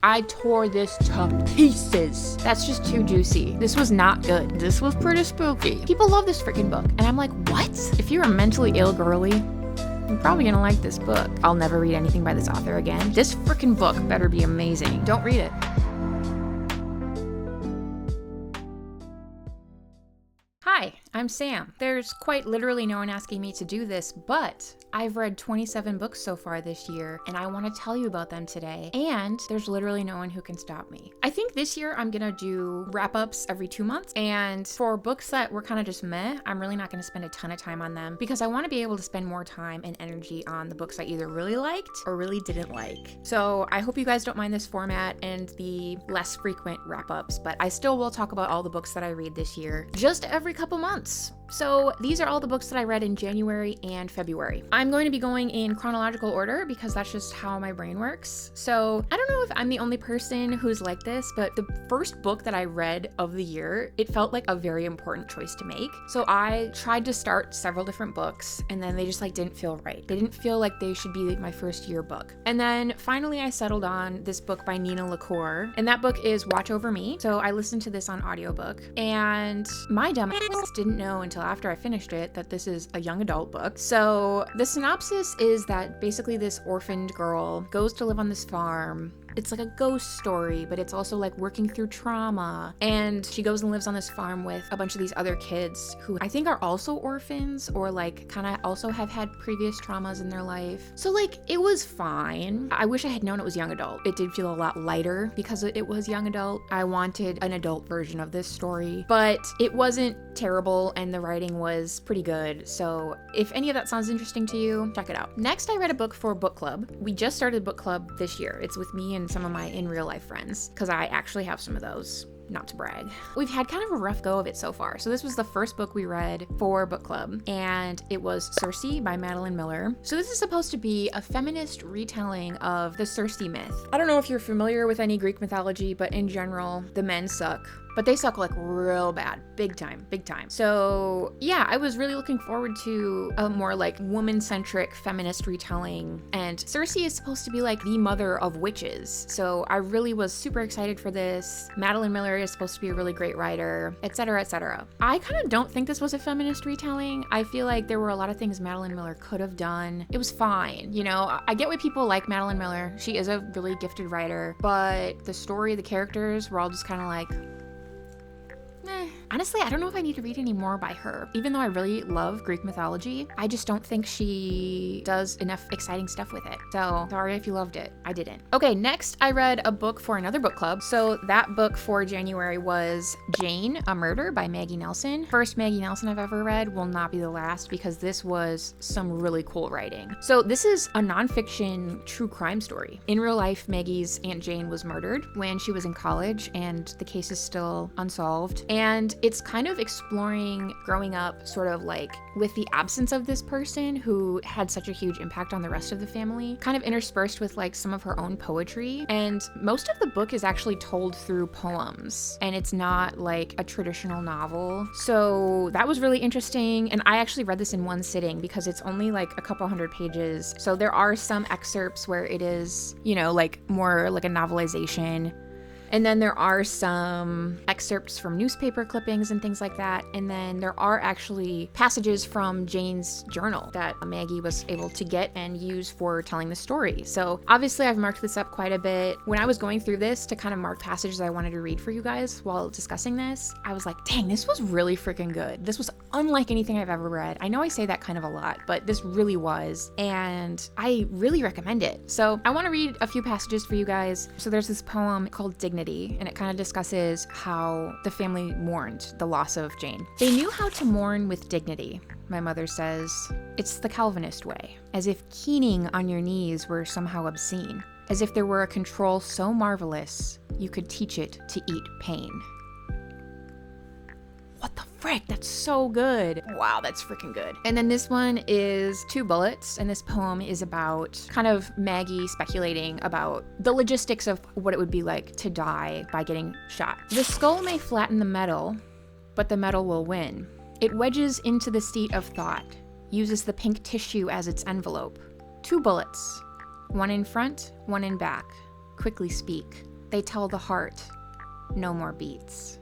I tore this to pieces. That's just too juicy. This was not good. This was pretty spooky. People love this freaking book. And I'm like, what? If you're a mentally ill girly, you're probably gonna like this book. I'll never read anything by this author again. This freaking book better be amazing. Don't read it. Hi, I'm Sam. There's quite literally no one asking me to do this, but I've read 27 books so far this year, and I want to tell you about them today, and there's literally no one who can stop me. I think this year I'm gonna do wrap-ups every 2 months, and for books that were kind of just meh, I'm really not gonna spend a ton of time on them, because I want to be able to spend more time and energy on the books I either really liked or really didn't like. So I hope you guys don't mind this format and the less frequent wrap-ups, but I still will talk about all the books that I read this year, just every couple months. So these are all the books that I read in January and February. I'm going to be going in chronological order because that's just how my brain works. So I don't know if I'm the only person who's like this, but the first book that I read of the year, it felt like a very important choice to make. So I tried to start several different books and then they just didn't feel right. They didn't feel like they should be my first year book. And then finally I settled on this book by Nina LaCour, and that book is Watch Over Me. So I listened to this on audiobook, and my dumb ass didn't know until after I finished it that this is a young adult book. So the synopsis is that basically this orphaned girl goes to live on this farm. It's like a ghost story, but it's also working through trauma. And she goes and lives on this farm with a bunch of these other kids who I think are also orphans or kind of also have had previous traumas in their life. So it was fine. I wish I had known it was young adult. It did feel a lot lighter because it was young adult. I wanted an adult version of this story, but it wasn't terrible and the writing was pretty good. So if any of that sounds interesting to you, check it out. Next, I read a book for book club. We just started book club this year. It's with me and some of my in real life friends, because I actually have some of those. Not to brag. We've had kind of a rough go of it so far. So this was the first book we read for book club, and it was Circe by Madeline Miller. So this is supposed to be a feminist retelling of the Circe myth. I don't know if you're familiar with any Greek mythology, but in general, the men suck. But they suck real bad, big time. So yeah, I was really looking forward to a more woman-centric feminist retelling. And Circe is supposed to be the mother of witches. So I really was super excited for this. Madeline Miller is supposed to be a really great writer, etc., etc. I kind of don't think this was a feminist retelling. I feel like there were a lot of things Madeline Miller could have done. It was fine, I get why people like Madeline Miller. She is a really gifted writer, but the story, the characters were all just kind of honestly, I don't know if I need to read any more by her. Even though I really love Greek mythology, I just don't think she does enough exciting stuff with it. So sorry if you loved it. I didn't. Okay, next I read a book for another book club. So that book for January was Jane, A Murder by Maggie Nelson. First Maggie Nelson I've ever read, will not be the last, because this was some really cool writing. So this is a nonfiction true crime story. In real life, Maggie's Aunt Jane was murdered when she was in college, and the case is still unsolved. And it's kind of exploring growing up sort of with the absence of this person who had such a huge impact on the rest of the family, kind of interspersed with some of her own poetry. And most of the book is actually told through poems, and it's not a traditional novel. So that was really interesting. And I actually read this in one sitting because it's only a couple hundred pages. So there are some excerpts where it is, more like a novelization. And then there are some excerpts from newspaper clippings and things like that. And then there are actually passages from Jane's journal that Maggie was able to get and use for telling the story. So obviously I've marked this up quite a bit. When I was going through this to kind of mark passages I wanted to read for you guys while discussing this, I was like, dang, this was really freaking good. This was unlike anything I've ever read. I know I say that kind of a lot, but this really was. And I really recommend it. So I want to read a few passages for you guys. So there's this poem called Dignity, and it kind of discusses how the family mourned the loss of Jane. They knew how to mourn with dignity, my mother says. It's the Calvinist way, as if keening on your knees were somehow obscene, as if there were a control so marvelous you could teach it to eat pain. What the frick? That's so good. Wow, that's freaking good. And then this one is 2 bullets, and this poem is about kind of Maggie speculating about the logistics of what it would be like to die by getting shot. The skull may flatten the metal, but the metal will win. It wedges into the seat of thought, uses the pink tissue as its envelope. 2 bullets, one in front, one in back. Quickly speak. they tell the heart, no more beats.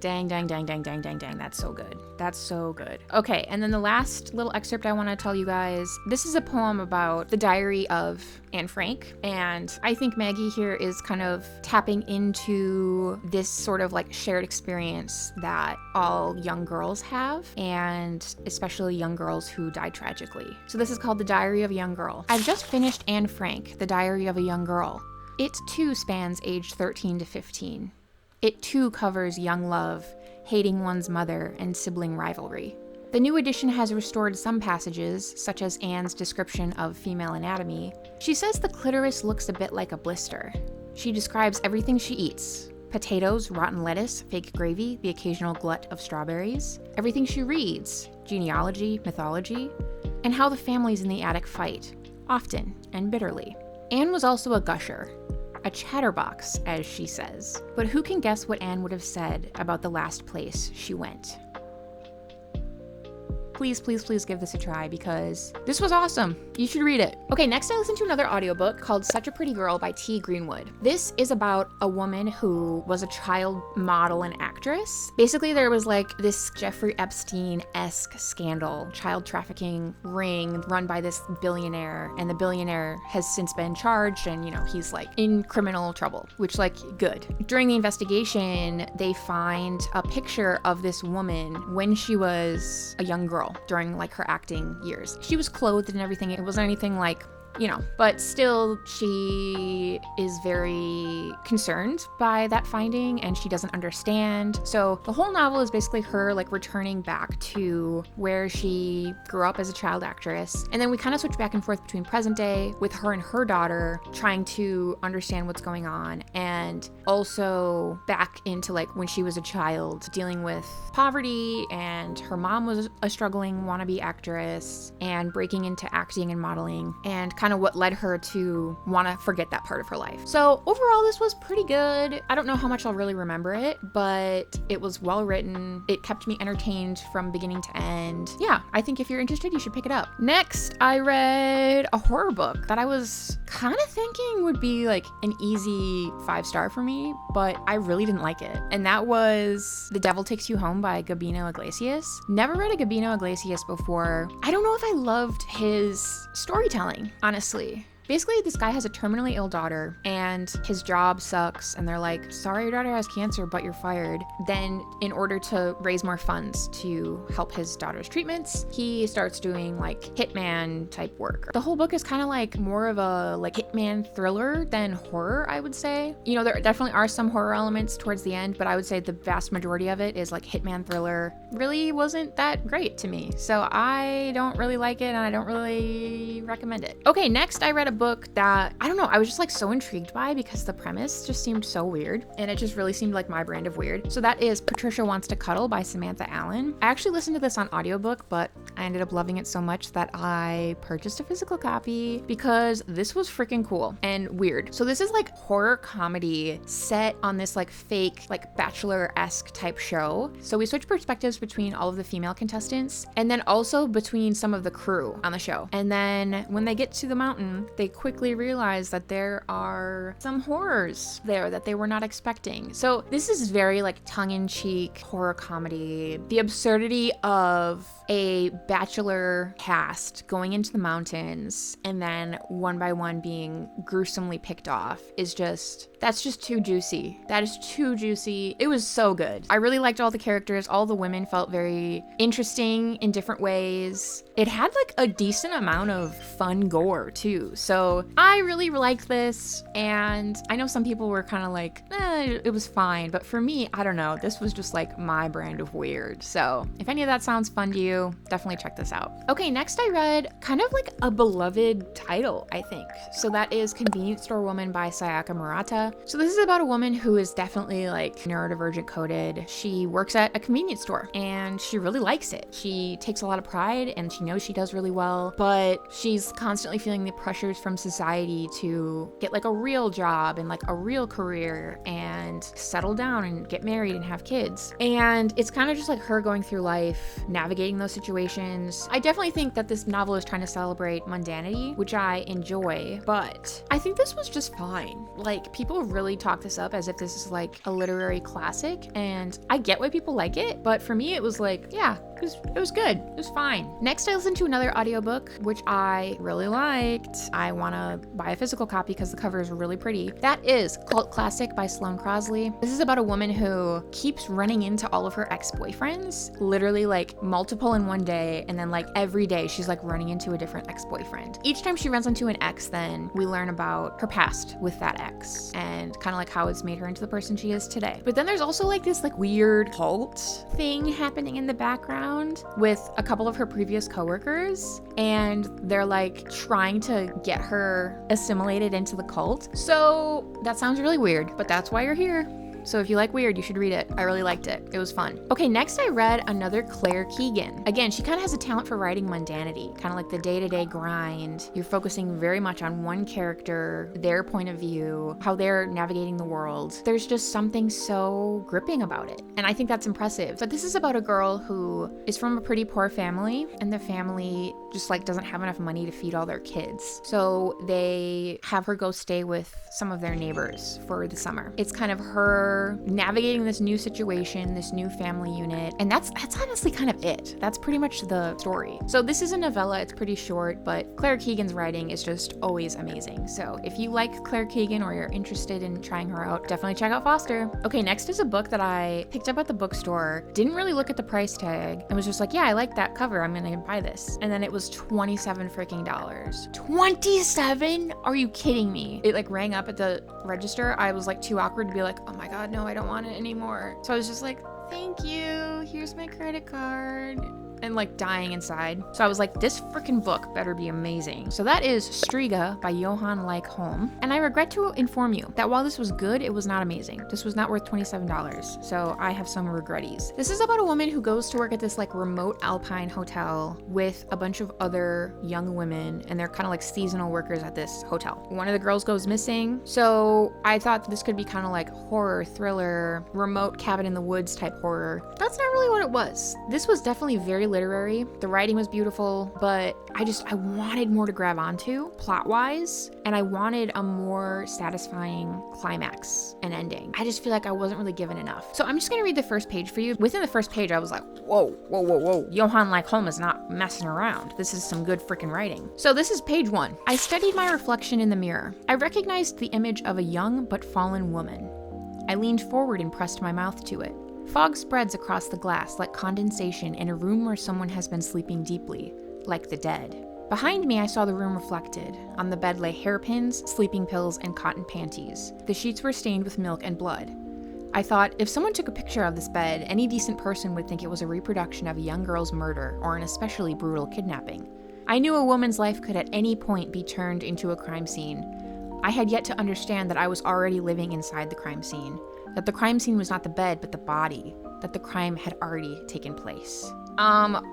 Dang, dang, dang, dang, dang, dang, dang. That's so good. That's so good. Okay, and then the last little excerpt I want to tell you guys, this is a poem about the diary of Anne Frank, and I think Maggie here is kind of tapping into this sort of like shared experience that all young girls have, and especially young girls who died tragically. So this is called The Diary of a Young Girl. I've just finished Anne Frank, The Diary of a Young Girl. It too spans age 13 to 15. It too covers young love, hating one's mother, and sibling rivalry. The new edition has restored some passages, such as Anne's description of female anatomy. She says the clitoris looks a bit like a blister. She describes everything she eats: potatoes, rotten lettuce, fake gravy, the occasional glut of strawberries, everything she reads, genealogy, mythology, and how the families in the attic fight, often and bitterly. Anne was also a gusher. A chatterbox, as she says. But who can guess what Anne would have said about the last place she went? Please, please, please give this a try because this was awesome. You should read it. Okay, next I listened to another audiobook called Such a Pretty Girl by T. Greenwood. This is about a woman who was a child model and actress. Basically, there was like this Jeffrey Epstein-esque scandal, child trafficking ring run by this billionaire, and the billionaire has since been charged and, you know, he's like in criminal trouble, which like good. During the investigation, they find a picture of this woman when she was a young girl during like her acting years. She was clothed and everything. It wasn't anything like, you know, but still she is very concerned by that finding and she doesn't understand. So the whole novel is basically her like returning back to where she grew up as a child actress. And then we kind of switch back and forth between present day with her and her daughter trying to understand what's going on, and also back into like when she was a child dealing with poverty and her mom was a struggling wannabe actress and breaking into acting and modeling, and kind of what led her to want to forget that part of her life. So overall, this was pretty good. I don't know how much I'll really remember it, but it was well written. It kept me entertained from beginning to end. Yeah, I think if you're interested, you should pick it up. Next, I read a horror book that I was kind of thinking would be like an easy 5-star for me, but I really didn't like it. And that was The Devil Takes You Home by Gabino Iglesias. Never read a Gabino Iglesias before. I don't know if I loved his storytelling, honestly. Basically, this guy has a terminally ill daughter and his job sucks, and they're like, sorry, your daughter has cancer, but you're fired. Then in order to raise more funds to help his daughter's treatments, he starts doing like hitman type work. The whole book is kind of like more of a like hitman thriller than horror, I would say. You know, there definitely are some horror elements towards the end, but I would say the vast majority of it is like hitman thriller. Really wasn't that great to me, so I don't really like it and I don't really recommend it. Okay, next I read a book that, I don't know, I was just like so intrigued by because the premise just seemed so weird and it just really seemed like my brand of weird. So that is Patricia Wants to Cuddle by Samanta Allen. I actually listened to this on audiobook, but I ended up loving it so much that I purchased a physical copy because this was freaking cool and weird. So this is like horror comedy set on this like fake like Bachelor-esque type show. So we switch perspectives between all of the female contestants and then also between some of the crew on the show. And then when they get to the mountain, they quickly realize that there are some horrors there that they were not expecting. So this is very like tongue-in-cheek horror comedy. The absurdity of a bachelor cast going into the mountains and then one by one being gruesomely picked off is just, that's just too juicy. That is too juicy. It was so good. I really liked all the characters. All the women felt very interesting in different ways. It had like a decent amount of fun gore too. So I really liked this, and I know some people were kind of like, it was fine, but for me, I don't know, this was just like my brand of weird. So if any of that sounds fun to you, definitely check this out. Okay, next I read kind of like a beloved title, I think. So that is Convenience Store Woman by Sayaka Murata. So this is about a woman who is definitely like neurodivergent coded. She works at a convenience store and she really likes it. She takes a lot of pride and she knows she does really well, but she's constantly feeling the pressures from society to get like a real job and like a real career and settle down and get married and have kids. And it's kind of just like her going through life, navigating those situations situations. I definitely think that this novel is trying to celebrate mundanity, which I enjoy, but I think this was just fine. Like, people really talk this up as if this is like a literary classic, and I get why people like it, but for me it was like, yeah, it was good. It was fine. Next, I listened to another audiobook, which I really liked. I want to buy a physical copy because the cover is really pretty. That is Cult Classic by Sloane Crosley. This is about a woman who keeps running into all of her ex-boyfriends, literally like multiple in one day, and then like every day she's like running into a different ex-boyfriend. Each time she runs into an ex, then we learn about her past with that ex and kind of like how it's made her into the person she is today. But then there's also like this like weird cult thing happening in the background with a couple of her previous coworkers, and they're like trying to get her assimilated into the cult. So that sounds really weird, but that's why you're here. So if you like weird, you should read it. I really liked it. It was fun. Okay, next I read another Claire Keegan. Again, she kind of has a talent for writing mundanity, kind of like the day-to-day grind. You're focusing very much on one character, their point of view, how they're navigating the world. There's just something so gripping about it, and I think that's impressive. But this is about a girl who is from a pretty poor family, and the family just like doesn't have enough money to feed all their kids. So they have her go stay with some of their neighbors for the summer. It's kind of her navigating this new situation, this new family unit, and that's honestly kind of it. That's pretty much the story. So this is a novella, it's pretty short, but Claire Keegan's writing is just always amazing. So if you like Claire Keegan or you're interested in trying her out, definitely check out Foster. Okay, next is a book that I picked up at the bookstore, didn't really look at the price tag, and was just like, yeah, I like that cover, I'm gonna buy this. And then it was $27 freaking dollars. 27? Are you kidding me? It like rang up at the register. I was like too awkward to be like, oh my god, no, I don't want it anymore. So I was just like, thank you, here's my credit card, and like dying inside. So I was like, this freaking book better be amazing. So that is Strega by Johanne Lykke Holm. And I regret to inform you that while this was good, it was not amazing. This was not worth $27. So I have some regretties. This is about a woman who goes to work at this like remote alpine hotel with a bunch of other young women, and they're kind of like seasonal workers at this hotel. One of the girls goes missing. So I thought this could be kind of like horror, thriller, remote cabin in the woods type horror. That's not really what it was. This was definitely very literary. The writing was beautiful, but I wanted more to grab onto plot-wise, and I wanted a more satisfying climax and ending. I just feel like I wasn't really given enough. So I'm just gonna read the first page for you. Within the first page, I was like, whoa. Johanne Lykke Holm is not messing around. This is some good freaking writing. So this is page 1. I studied my reflection in the mirror. I recognized the image of a young but fallen woman. I leaned forward and pressed my mouth to it. Fog spreads across the glass like condensation in a room where someone has been sleeping deeply, like the dead. Behind me, I saw the room reflected. On the bed lay hairpins, sleeping pills, and cotton panties. The sheets were stained with milk and blood. I thought, if someone took a picture of this bed, any decent person would think it was a reproduction of a young girl's murder or an especially brutal kidnapping. I knew a woman's life could at any point be turned into a crime scene. I had yet to understand that I was already living inside the crime scene. That the crime scene was not the bed, but the body. That the crime had already taken place.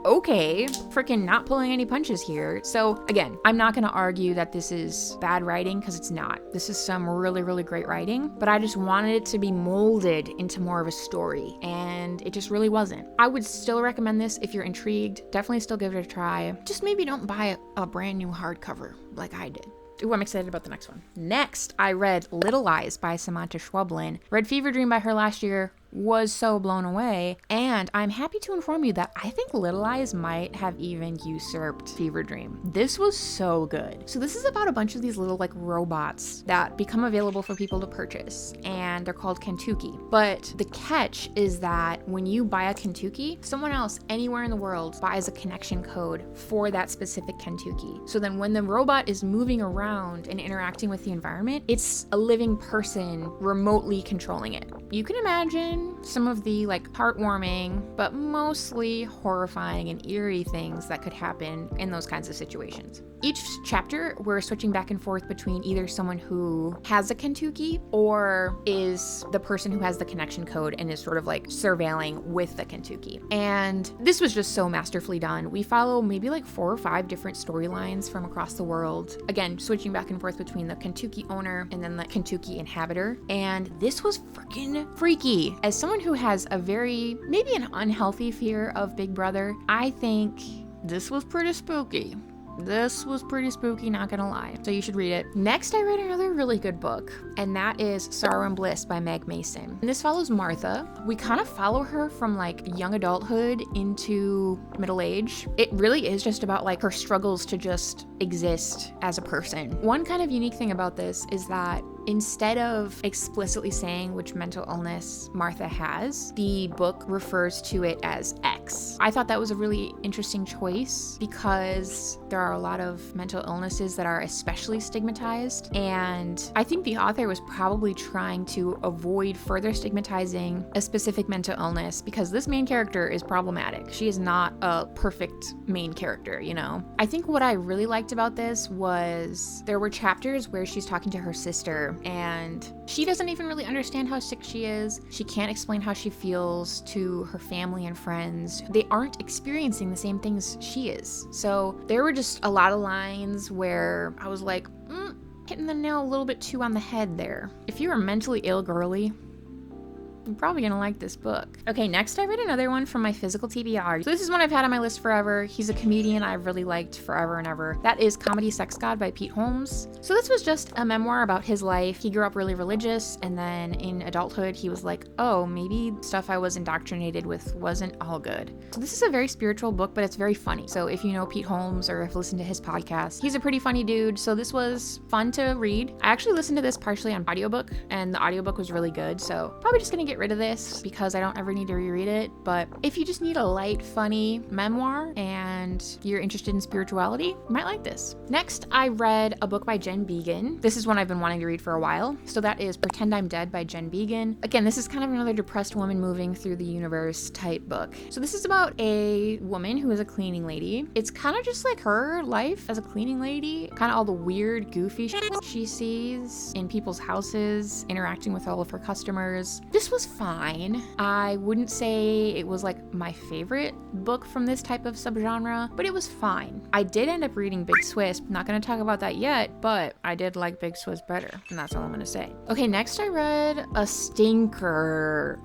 Okay. Freaking not pulling any punches here. So again, I'm not gonna argue that this is bad writing, because it's not. This is some really, really great writing, but I just wanted it to be molded into more of a story, and it just really wasn't. I would still recommend this if you're intrigued. Definitely still give it a try. Just maybe don't buy a brand new hardcover like I did. Ooh, I'm excited about the next one. Next, I read Little Lies by Samanta Allen. Read Fever Dream by her last year. Was so blown away, and I'm happy to inform you that I think Little Lies might have even usurped Fever Dream. This was so good. So this is about a bunch of these little like robots that become available for people to purchase, and they're called Kentucky. But the catch is that when you buy a Kentucky, someone else anywhere in the world buys a connection code for that specific Kentucky. So then when the robot is moving around and interacting with the environment, it's a living person remotely controlling it. You can imagine some of the like heartwarming but mostly horrifying and eerie things that could happen in those kinds of situations. Each chapter, we're switching back and forth between either someone who has a Kentucky or is the person who has the connection code and is sort of like surveilling with the Kentucky. And this was just so masterfully done. We follow maybe like 4 or 5 different storylines from across the world. Again, switching back and forth between the Kentucky owner and then the Kentucky inhabitor. And this was freaking freaky. As someone who has a maybe an unhealthy fear of Big Brother, I think This was pretty spooky. Not gonna lie. So you should read it. Next, I read another really good book, and that is Sorrow and Bliss by Meg Mason. And this follows Martha. We kind of follow her from like young adulthood into middle age. It really is just about like her struggles to just exist as a person. One kind of unique thing about this is that instead of explicitly saying which mental illness Martha has, the book refers to it as X. I thought that was a really interesting choice because there are a lot of mental illnesses that are especially stigmatized, and I think the author was probably trying to avoid further stigmatizing a specific mental illness because this main character is problematic. She is not a perfect main character, you know? I think what I really liked about this was there were chapters where she's talking to her sister and she doesn't even really understand how sick she is. She can't explain how she feels to her family and friends. They aren't experiencing the same things she is. So there were just a lot of lines where I was like, hitting the nail a little bit too on the head there. If you're a mentally ill girly, you're probably gonna like this book. Okay, next I read another one from my physical TBR. So this is one I've had on my list forever. He's a comedian I've really liked forever and ever. That is Comedy Sex God by Pete Holmes. So this was just a memoir about his life. He grew up really religious, and then in adulthood he was like, oh, maybe stuff I was indoctrinated with wasn't all good. So this is a very spiritual book, but it's very funny. So if you know Pete Holmes or have listened to his podcast, he's a pretty funny dude. So this was fun to read. I actually listened to this partially on audiobook, and the audiobook was really good. So probably just gonna get rid of this because I don't ever need to reread it. But if you just need a light, funny memoir and you're interested in spirituality, you might like this. Next, I read a book by Jen Beagin. This is one I've been wanting to read for a while. So that is Pretend I'm Dead by Jen Beagin. Again, this is kind of another depressed woman moving through the universe type book. So this is about a woman who is a cleaning lady. It's kind of just like her life as a cleaning lady, kind of all the weird, goofy shit she sees in people's houses, interacting with all of her customers. This was fine. I wouldn't say it was like my favorite book from this type of subgenre, but it was fine. I did end up reading Big Swiss. Not going to talk about that yet, but I did like Big Swiss better, and that's all I'm going to say. Okay, next I read a stinker.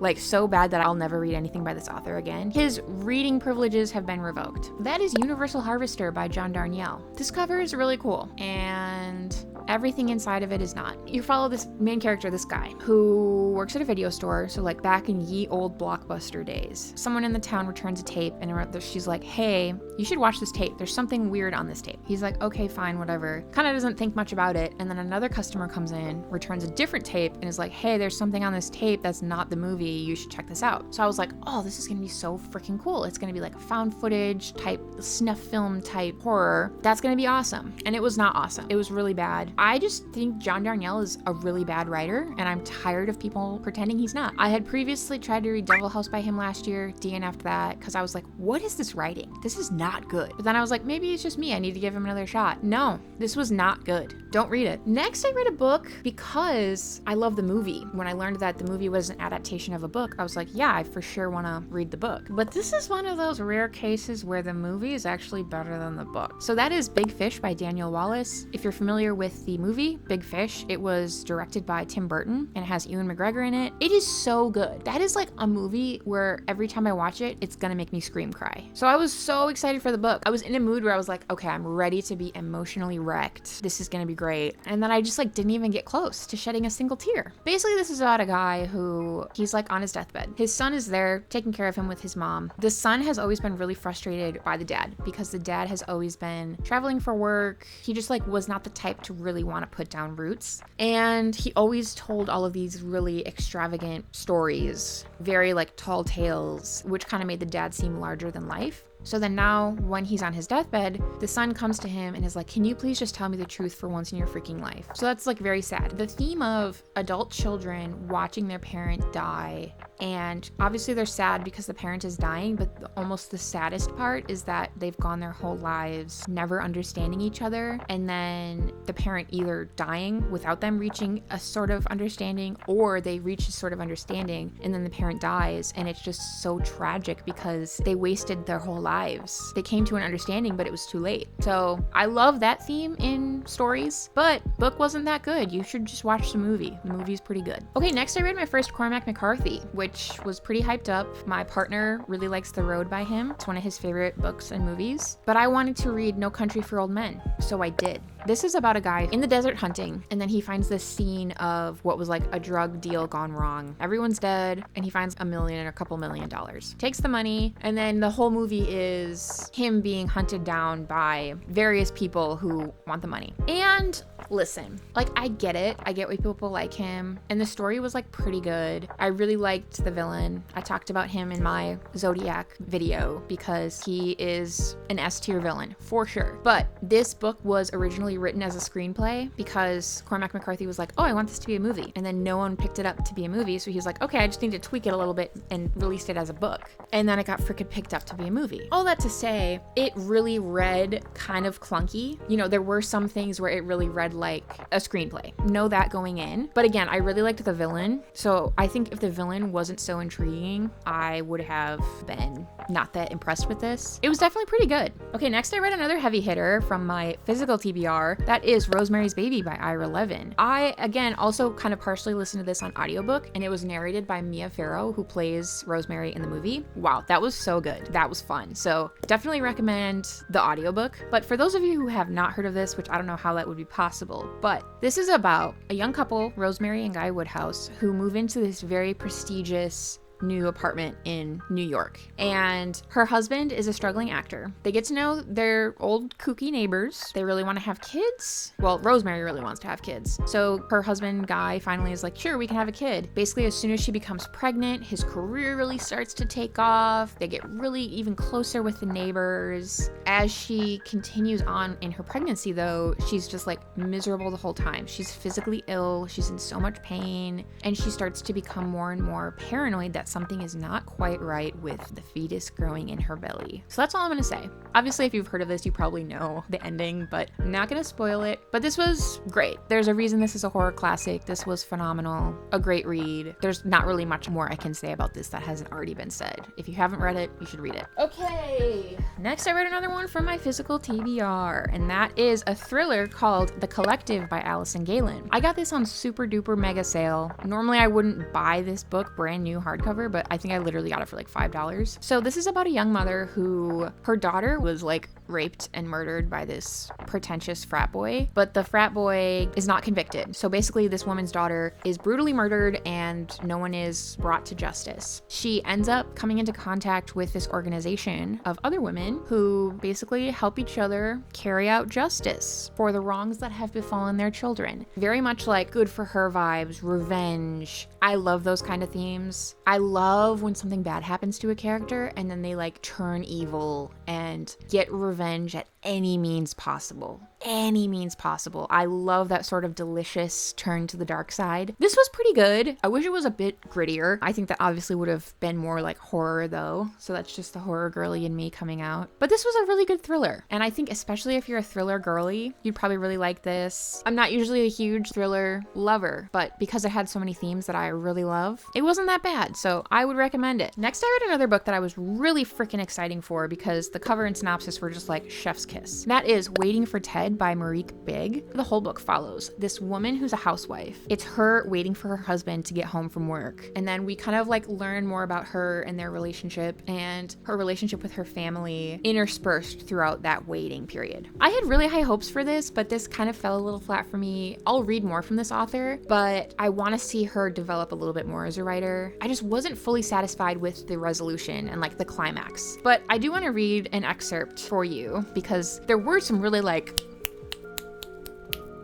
Like so bad that I'll never read anything by this author again. His reading privileges have been revoked. That is Universal Harvester by John Darnielle. This cover is really cool, and everything inside of it is not. You follow this main character, this guy, who works at a video store. So like back in ye old Blockbuster days, someone in the town returns a tape and she's like, hey, you should watch this tape. There's something weird on this tape. He's like, okay, fine, whatever. Kind of doesn't think much about it. And then another customer comes in, returns a different tape and is like, hey, there's something on this tape that's not the movie. You should check this out. So I was like, oh, this is going to be so freaking cool. It's going to be like a found footage type, snuff film type horror. That's going to be awesome. And it was not awesome. It was really bad. I just think John Darnielle is a really bad writer, and I'm tired of people pretending he's not. I had previously tried to read Devil House by him last year, DNF'd that, because I was like, what is this writing? This is not good. But then I was like, maybe it's just me. I need to give him another shot. No, this was not good. Don't read it. Next, I read a book because I love the movie. When I learned that the movie was an adaptation of a book, I was like, yeah, I for sure want to read the book. But this is one of those rare cases where the movie is actually better than the book. So that is Big Fish by Daniel Wallace. If you're familiar with the movie Big Fish, it was directed by Tim Burton and it has Ewan McGregor in it. It is so good. That is like a movie where every time I watch it, it's gonna make me scream cry. So I was so excited for the book. I was in a mood where I was like, okay, I'm ready to be emotionally wrecked. This is gonna be great. And then I just like didn't even get close to shedding a single tear. Basically, this is about a guy who he's like on his deathbed. His son is there taking care of him with his mom. The son has always been really frustrated by the dad because the dad has always been traveling for work. He just like was not the type to really want to put down roots. And he always told all of these really extravagant stories, very like tall tales, which kind of made the dad seem larger than life. So then now when he's on his deathbed, the son comes to him and is like, can you please just tell me the truth for once in your freaking life? So that's like very sad. The theme of adult children watching their parent die, and obviously they're sad because the parent is dying, but almost the saddest part is that they've gone their whole lives never understanding each other, and then the parent either dying without them reaching a sort of understanding, or they reach a sort of understanding and then the parent dies, and it's just so tragic because they wasted their whole lives. They came to an understanding, but it was too late. So I love that theme in stories, but book wasn't that good. You should just watch the movie. The movie's pretty good. Okay, next I read my first Cormac McCarthy, which was pretty hyped up. My partner really likes The Road by him. It's one of his favorite books and movies. But I wanted to read No Country for Old Men, so I did. This is about a guy in the desert hunting, and then he finds this scene of what was like a drug deal gone wrong. Everyone's dead, and he finds $1 million or a couple $1 million. Takes the money, and then the whole movie is him being hunted down by various people who want the money. And listen, like, I get it. I get why people like him, and the story was like pretty good. I really liked the villain. I talked about him in my Zodiac video because he is an S-tier villain for sure. But this book was originally written as a screenplay because Cormac McCarthy was like, oh, I want this to be a movie. And then no one picked it up to be a movie. So he was like, okay, I just need to tweak it a little bit and released it as a book. And then it got freaking picked up to be a movie. All that to say, it really read kind of clunky. You know, there were some things where it really read like a screenplay. Know that going in. But again, I really liked the villain. So I think if the villain wasn't so intriguing, I would have been not that impressed with this. It was definitely pretty good. Okay, next I read another heavy hitter from my physical TBR. That is Rosemary's Baby by Ira Levin. I, again, also kind of partially listened to this on audiobook, and it was narrated by Mia Farrow, who plays Rosemary in the movie. Wow, that was so good. That was fun. So definitely recommend the audiobook. But for those of you who have not heard of this, which I don't know how that would be possible, but this is about a young couple, Rosemary and Guy Woodhouse, who move into this very prestigious new apartment in New York. And her husband is a struggling actor. They get to know their old kooky neighbors. They really want to have kids. Well, Rosemary really wants to have kids. So her husband, Guy, finally is like, sure, we can have a kid. Basically, as soon as she becomes pregnant, his career really starts to take off. They get really even closer with the neighbors. As she continues on in her pregnancy, though, she's just like miserable the whole time. She's physically ill. She's in so much pain. And she starts to become more and more paranoid that something is not quite right with the fetus growing in her belly. So that's all I'm gonna say. Obviously, if you've heard of this, you probably know the ending, but I'm not gonna spoil it. But this was great. There's a reason this is a horror classic. This was phenomenal. A great read. There's not really much more I can say about this that hasn't already been said. If you haven't read it, you should read it. Okay. Next, I read another one from my physical TBR, and that is a thriller called The Collective by Allison Galen. I got this on super duper mega sale. Normally, I wouldn't buy this book brand new hardcover, but I think I literally got it for like $5. So this is about a young mother who, her daughter was like raped and murdered by this pretentious frat boy, but the frat boy is not convicted. So basically this woman's daughter is brutally murdered and no one is brought to justice. She ends up coming into contact with this organization of other women who basically help each other carry out justice for the wrongs that have befallen their children. Very much like Good for Her vibes, revenge. I love those kind of themes. I love when something bad happens to a character and then they like turn evil and get revenge at any means possible. Any means possible. I love that sort of delicious turn to the dark side. This was pretty good. I wish it was a bit grittier. I think that obviously would have been more like horror though. So that's just the horror girly in me coming out. But this was a really good thriller. And I think especially if you're a thriller girly, you'd probably really like this. I'm not usually a huge thriller lover, but because it had so many themes that I really love, it wasn't that bad. So I would recommend it. Next, I read another book that I was really freaking exciting for because the cover and synopsis were just like chef's kiss. That is Waiting for Ted by Marieke Bigg. The whole book follows this woman who's a housewife. It's her waiting for her husband to get home from work. And then we kind of like learn more about her and their relationship and her relationship with her family interspersed throughout that waiting period. I had really high hopes for this, but this kind of fell a little flat for me. I'll read more from this author, but I want to see her develop a little bit more as a writer. I just wasn't fully satisfied with the resolution and like the climax. But I do want to read an excerpt for you because there were some really like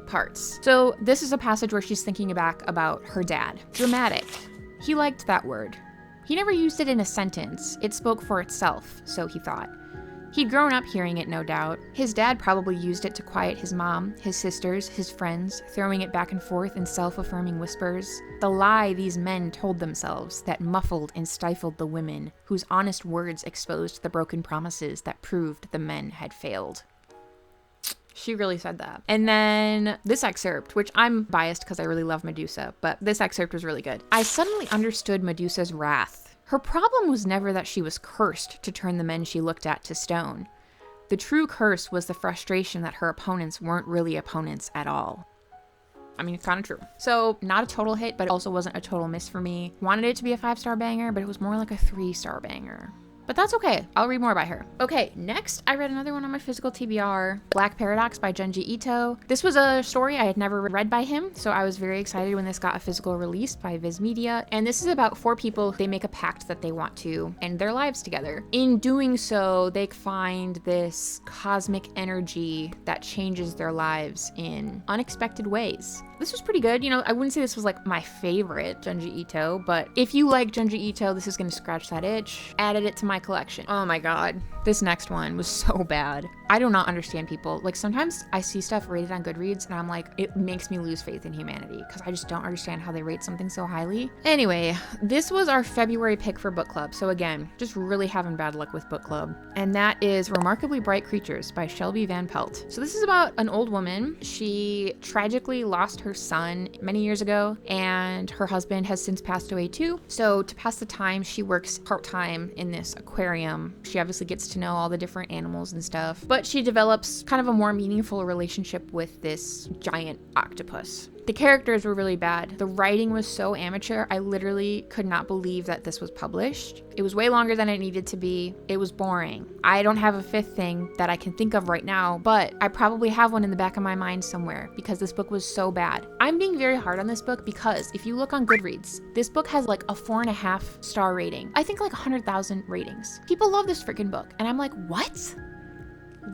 parts. So this is a passage where she's thinking back about her dad. Dramatic. He liked that word. He never used it in a sentence. It spoke for itself, so he thought. He'd grown up hearing it, no doubt. His dad probably used it to quiet his mom, his sisters, his friends, throwing it back and forth in self-affirming whispers. The lie these men told themselves that muffled and stifled the women, whose honest words exposed the broken promises that proved the men had failed. She really said that. And then this excerpt, which I'm biased because I really love Medusa, but this excerpt was really good. I suddenly understood Medusa's wrath. Her problem was never that she was cursed to turn the men she looked at to stone. The true curse was the frustration that her opponents weren't really opponents at all. I mean, it's kind of true. So, not a total hit, but it also wasn't a total miss for me. Wanted it to be a 5-star banger, but it was more like a 3-star banger. But that's okay. I'll read more by her. Okay, next I read another one on my physical TBR, Black Paradox by Junji Ito. This was a story I had never read by him, so I was very excited when this got a physical release by Viz Media. And this is about 4 people. They make a pact that they want to end their lives together. In doing so, they find this cosmic energy that changes their lives in unexpected ways. This was pretty good. You know, I wouldn't say this was like my favorite Junji Ito, but if you like Junji Ito, this is going to scratch that itch. Added it to my collection. Oh my god. This next one was so bad. I do not understand people. Like, sometimes I see stuff rated on Goodreads and I'm like, it makes me lose faith in humanity because I just don't understand how they rate something so highly. Anyway, this was our February pick for book club. So again, just really having bad luck with book club. And that is Remarkably Bright Creatures by Shelby Van Pelt. So this is about an old woman. She tragically lost her son many years ago and her husband has since passed away too. So to pass the time, she works part-time in this aquarium. She obviously gets to know all the different animals and stuff, but she develops kind of a more meaningful relationship with this giant octopus. The characters were really bad. The writing was so amateur. I literally could not believe that this was published. It was way longer than it needed to be. It was boring. I don't have a 5th thing that I can think of right now, but I probably have one in the back of my mind somewhere because this book was so bad. I'm being very hard on this book because if you look on Goodreads, this book has like a 4.5-star rating. I think like 100,000 ratings. People love this freaking book. And I'm like, what?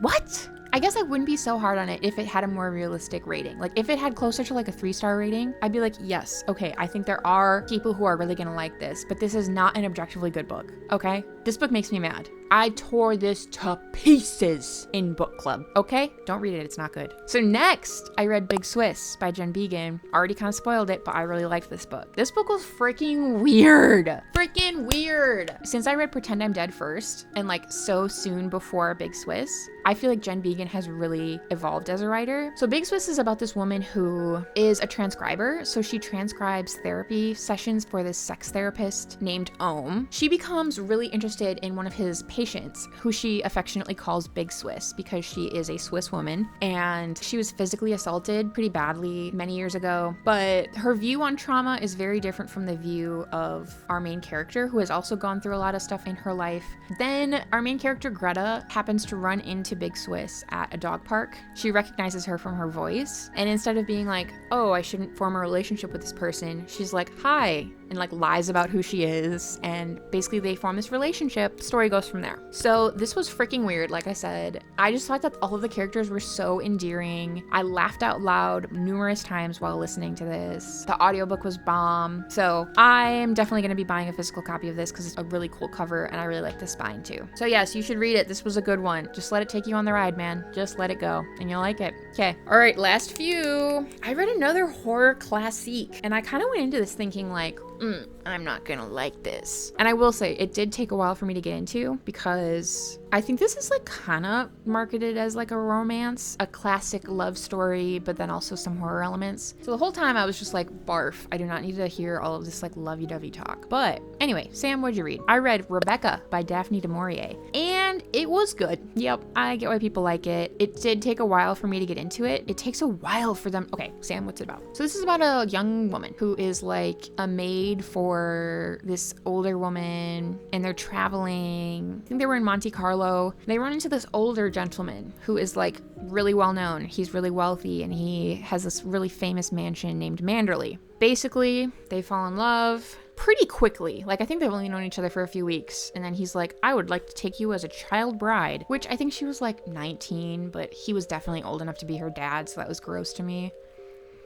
What? I guess I wouldn't be so hard on it if it had a more realistic rating. Like, if it had closer to like a 3-star rating, I'd be like, yes, okay, I think there are people who are really gonna like this, but this is not an objectively good book, okay? This book makes me mad. I tore this to pieces in book club, okay? Don't read it, it's not good. So next, I read Big Swiss by Jen Beagin. Already kind of spoiled it, but I really liked this book. This book was freaking weird. Freaking weird. Since I read Pretend I'm Dead first, and like so soon before Big Swiss, I feel like Jen Beagin has really evolved as a writer. So Big Swiss is about this woman who is a transcriber. So she transcribes therapy sessions for this sex therapist named Ohm. She becomes really interested in one of his patients, who she affectionately calls Big Swiss because she is a Swiss woman and she was physically assaulted pretty badly many years ago. But her view on trauma is very different from the view of our main character, who has also gone through a lot of stuff in her life. Then our main character, Greta, happens to run into Big Swiss at a dog park. She recognizes her from her voice, and instead of being like, oh, I shouldn't form a relationship with this person, she's like, hi, and like lies about who she is, and basically they form this relationship. Story goes from there. So this was freaking weird. Like I said, I just thought that all of the characters were so endearing. I laughed out loud numerous times while listening to this. The audiobook was bomb. So I am definitely going to be buying a physical copy of this because it's a really cool cover and I really like the spine too. So yes, you should read it. This was a good one. Just let it take you on the ride, man. Just let it go and you'll like it. Okay. All right, last few. I read another horror classique and I kind of went into this thinking like, I'm not gonna like this. And I will say, it did take a while for me to get into because I think this is like kind of marketed as like a romance, a classic love story, but then also some horror elements. So the whole time I was just like, barf, I do not need to hear all of this like lovey-dovey talk. But anyway, Sam, what'd you read? I read Rebecca by Daphne du Maurier and it was good. Yep, I get why people like it. It did take a while for me to get into it. It takes a while for them. Okay, Sam, what's it about? So this is about a young woman who is like a maid for this older woman and they're traveling. I think they were in Monte Carlo. They run into this older gentleman who is like really well known. He's really wealthy and he has this really famous mansion named Manderley. Basically, they fall in love pretty quickly. Like, I think they've only known each other for a few weeks. And then he's like, I would like to take you as a child bride, which I think she was like 19, but he was definitely old enough to be her dad. So that was gross to me.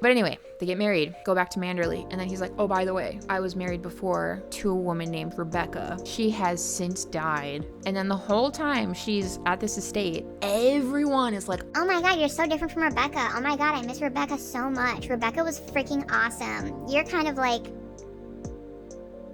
But anyway, they get married, go back to Manderley, and then he's like, oh, by the way, I was married before to a woman named Rebecca. She has since died. And then the whole time she's at this estate, everyone is like, oh my god, you're so different from Rebecca. Oh my god, I miss Rebecca so much. Rebecca was freaking awesome. You're kind of like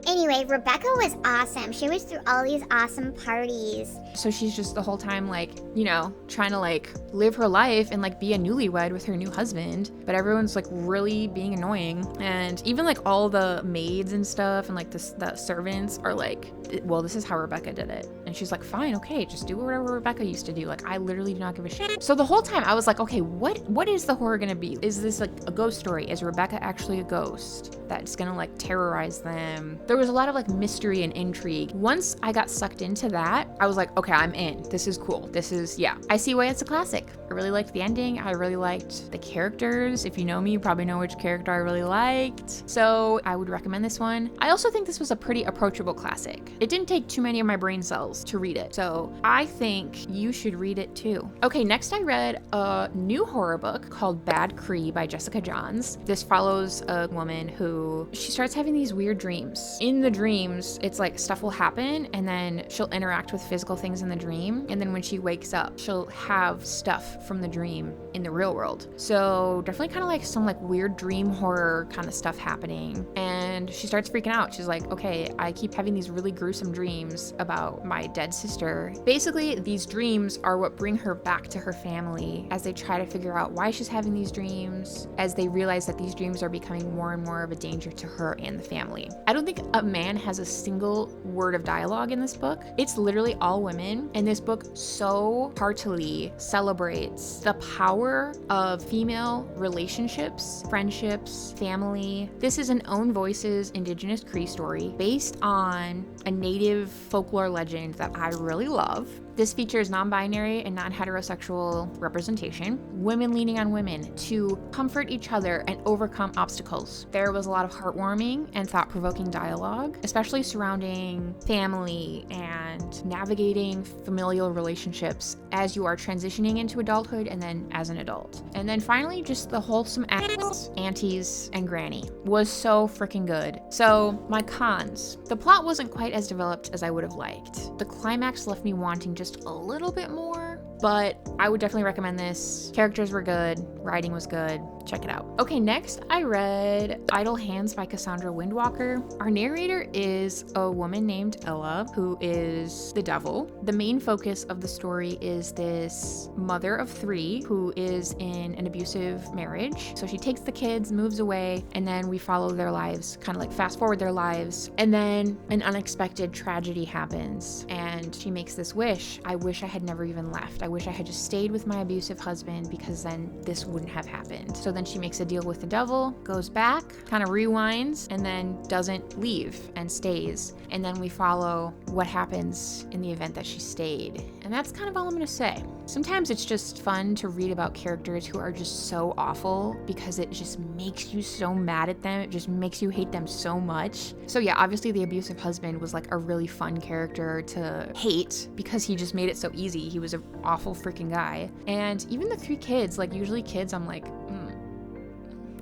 Anyway, Rebecca was awesome. She was through all these awesome parties. So she's just the whole time, like, you know, trying to, like, live her life and, like, be a newlywed with her new husband. But everyone's, like, really being annoying. And even, like, all the maids and stuff and, like, the servants are like, well, this is how Rebecca did it. And she's like, fine, okay, just do whatever Rebecca used to do. Like, I literally do not give a shit. So the whole time I was like, okay, what is the horror gonna be? Is this, like, a ghost story? Is Rebecca actually a ghost that's gonna, like, terrorize them? There was a lot of, like, mystery and intrigue. Once I got sucked into that, I was like, okay, I'm in. This is cool. This is, yeah. I see why it's a classic. I really liked the ending. I really liked the characters. If you know me, you probably know which character I really liked. So I would recommend this one. I also think this was a pretty approachable classic. It didn't take too many of my brain cells to read it. So I think you should read it too. Okay, next I read a new horror book called Bad Cree by Jessica Johns. This follows a woman who, she starts having these weird dreams. In the dreams, it's like stuff will happen and then she'll interact with physical things in the dream. And then when she wakes up, she'll have stuff from the dream in the real world. So definitely kind of like some like weird dream horror kind of stuff happening. And she starts freaking out. She's like, okay, I keep having these really gruesome dreams about my dead sister. Basically, these dreams are what bring her back to her family as they try to figure out why she's having these dreams, as they realize that these dreams are becoming more and more of a danger to her and the family. I don't think a man has a single word of dialogue in this book. It's literally all women, and this book so heartily celebrates the power of female relationships, friendships, family. This is an Own Voices Indigenous Cree story based on a native folklore legend that I really love. This features non-binary and non-heterosexual representation, women leaning on women to comfort each other and overcome obstacles. There was a lot of heartwarming and thought-provoking dialogue, especially surrounding family and navigating familial relationships as you are transitioning into adulthood and then as an adult. And then finally, just the wholesome aunties and granny was so freaking good. So my cons, the plot wasn't quite as developed as I would have liked. The climax left me wanting just a little bit more, but I would definitely recommend this. Characters were good, writing was good. Check it out. Okay, next I read Idle Hands by Cassandra Windwalker. Our narrator is a woman named Ella, who is the devil. The main focus of the story is this mother of 3 who is in an abusive marriage. So she takes the kids, moves away, and then we follow their lives, kind of like fast forward their lives. And then an unexpected tragedy happens and she makes this wish. I wish I had never even left. I wish I had just stayed with my abusive husband because then this wouldn't have happened. So then she makes a deal with the devil, goes back, kind of rewinds, and then doesn't leave and stays. And then we follow what happens in the event that she stayed. And that's kind of all I'm gonna say. Sometimes it's just fun to read about characters who are just so awful because it just makes you so mad at them. It just makes you hate them so much. So yeah, obviously the abusive husband was like a really fun character to hate because he just made it so easy. He was an awful freaking guy. And even the 3 kids, like usually kids, I'm like,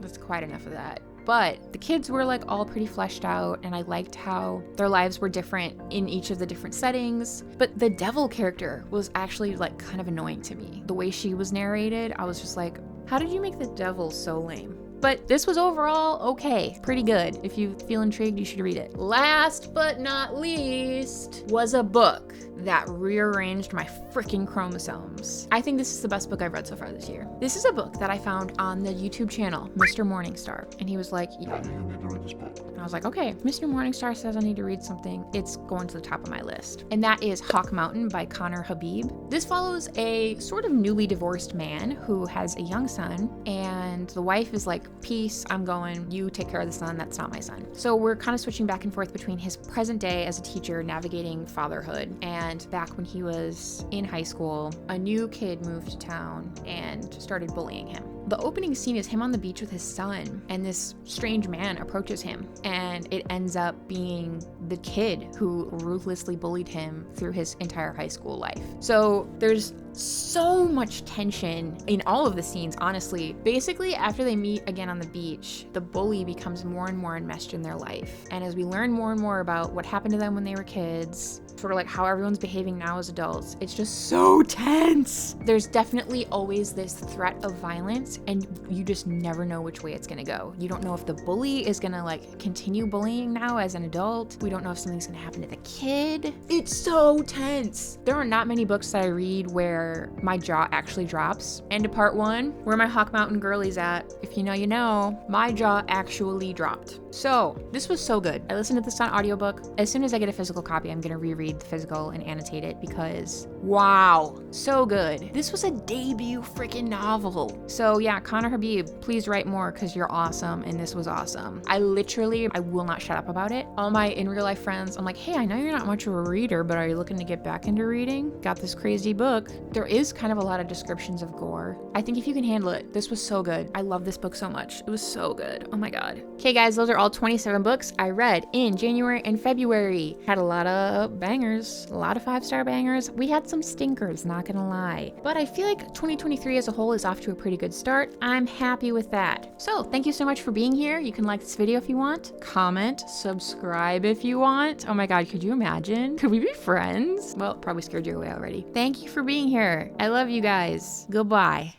that's quite enough of that. But the kids were like all pretty fleshed out, and I liked how their lives were different in each of the different settings. But the devil character was actually like kind of annoying to me. The way she was narrated, I was just like, how did you make the devil so lame? But this was overall okay, pretty good. If you feel intrigued, you should read it. Last but not least was a book that rearranged my freaking chromosomes. I think this is the best book I've read so far this year. This is a book that I found on the YouTube channel, Mr. Morningstar. And he was like, yeah, you need to read this book. And I was like, okay, Mr. Morningstar says I need to read something. It's going to the top of my list. And that is Hawk Mountain by Connor Habib. This follows a sort of newly divorced man who has a young son, and the wife is like, peace, I'm going, you take care of the son, that's not my son. So we're kind of switching back and forth between his present day as a teacher navigating fatherhood, and back when he was in high school, a new kid moved to town and started bullying him. The opening scene is him on the beach with his son, and this strange man approaches him, and it ends up being the kid who ruthlessly bullied him through his entire high school life. So there's So much tension in all of the scenes, honestly. Basically, after they meet again on the beach, the bully becomes more and more enmeshed in their life. And as we learn more and more about what happened to them when they were kids, sort of like how everyone's behaving now as adults, it's just so tense. There's definitely always this threat of violence, and you just never know which way it's gonna go. You don't know if the bully is gonna like continue bullying now as an adult. We don't know if something's gonna happen to the kid. It's so tense. There are not many books that I read where my jaw actually drops. And to part one, where my Hawk Mountain girlies at? If you know, you know. My jaw actually dropped. So this was so good. I listened to this on audiobook. As soon as I get a physical copy, I'm gonna reread the physical and annotate it because wow, so good. This was a debut freaking novel. So yeah, Connor Habib, please write more because you're awesome and this was awesome. I will not shut up about it. All my in real life friends, I'm like, hey, I know you're not much of a reader, but are you looking to get back into reading? Got this crazy book. There is kind of a lot of descriptions of gore. I think if you can handle it, this was so good. I love this book so much. It was so good. Oh my God. Okay guys, those are all 27 books I read in January and February. Had a lot of bangers, a lot of 5-star bangers. We had some stinkers, not gonna lie. But I feel like 2023 as a whole is off to a pretty good start. I'm happy with that. So thank you so much for being here. You can like this video if you want, comment, subscribe if you want. Oh my God, could you imagine? Could we be friends? Well, probably scared you away already. Thank you for being here. I love you guys. Goodbye.